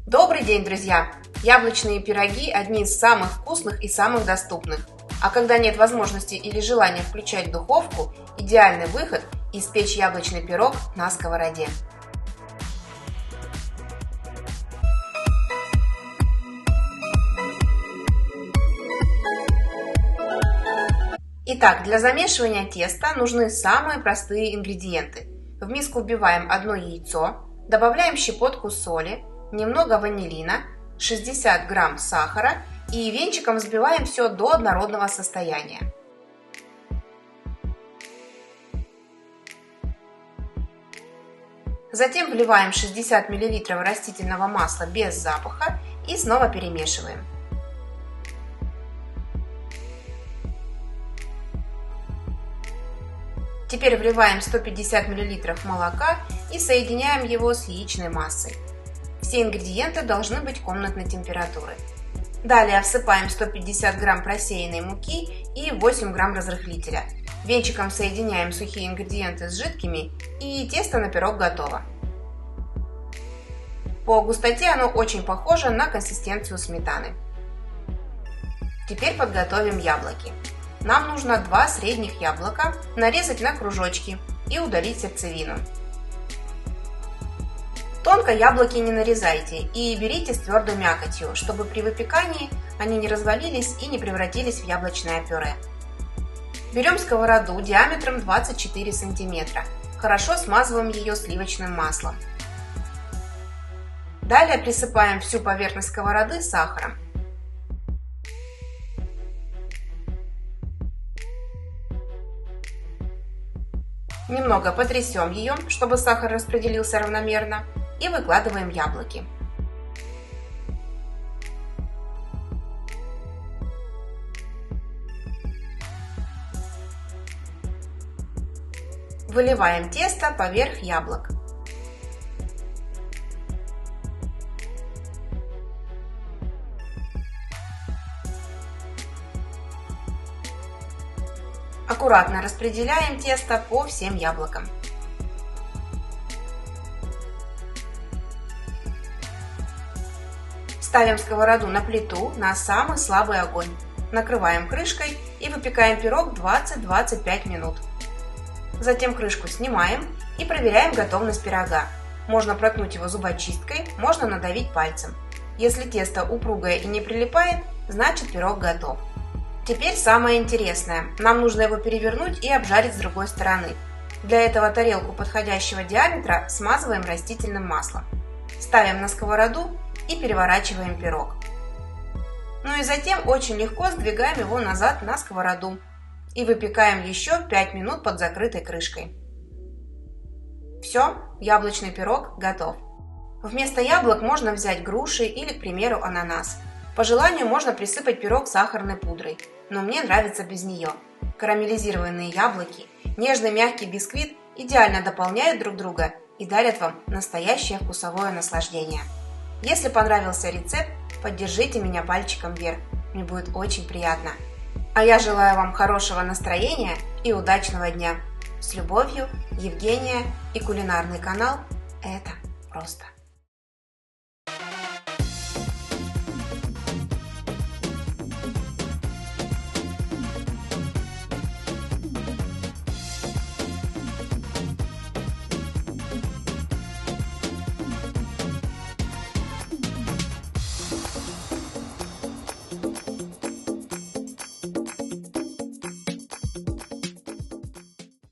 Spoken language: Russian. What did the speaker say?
Добрый день, друзья! Яблочные пироги – одни из самых вкусных и самых доступных. А когда нет возможности или желания включать духовку, идеальный выход – испечь яблочный пирог на сковороде. Итак, для замешивания теста нужны самые простые ингредиенты. В миску вбиваем одно яйцо, добавляем щепотку соли, немного ванилина, 60 грамм сахара и венчиком взбиваем все до однородного состояния. Затем вливаем 60 мл растительного масла без запаха и снова перемешиваем. Теперь вливаем 150 мл молока и соединяем его с яичной массой. Все ингредиенты должны быть комнатной температуры. Далее всыпаем 150 грамм просеянной муки и 8 грамм разрыхлителя. Венчиком соединяем сухие ингредиенты с жидкими, и тесто на пирог готово. По густоте оно очень похоже на консистенцию сметаны. Теперь подготовим яблоки. Нам нужно 2 средних яблока, нарезать на кружочки и удалить сердцевину. Тонко яблоки не нарезайте и берите с твердой мякотью, чтобы при выпекании они не развалились и не превратились в яблочное пюре. Берем сковороду диаметром 24 см. Хорошо смазываем ее сливочным маслом. Далее присыпаем всю поверхность сковороды сахаром. Немного потрясем ее, чтобы сахар распределился равномерно, и выкладываем яблоки. Выливаем тесто поверх яблок. Аккуратно распределяем тесто по всем яблокам. Ставим сковороду на плиту на самый слабый огонь. Накрываем крышкой и выпекаем пирог 20-25 минут. Затем крышку снимаем и проверяем готовность пирога. Можно проткнуть его зубочисткой, можно надавить пальцем. Если тесто упругое и не прилипает, значит пирог готов. Теперь самое интересное. Нам нужно его перевернуть и обжарить с другой стороны. Для этого тарелку подходящего диаметра смазываем растительным маслом. Ставим на сковороду и переворачиваем пирог. Ну и затем очень легко сдвигаем его назад на сковороду и выпекаем еще 5 минут под закрытой крышкой. Все, яблочный пирог готов. Вместо яблок можно взять груши или, к примеру, ананас. По желанию можно присыпать пирог сахарной пудрой, но мне нравится без нее. Карамелизированные яблоки, нежный мягкий бисквит идеально дополняют друг друга и дарят вам настоящее вкусовое наслаждение. Если понравился рецепт, поддержите меня пальчиком вверх, мне будет очень приятно. А я желаю вам хорошего настроения и удачного дня. С любовью, Евгения и кулинарный канал «Это просто».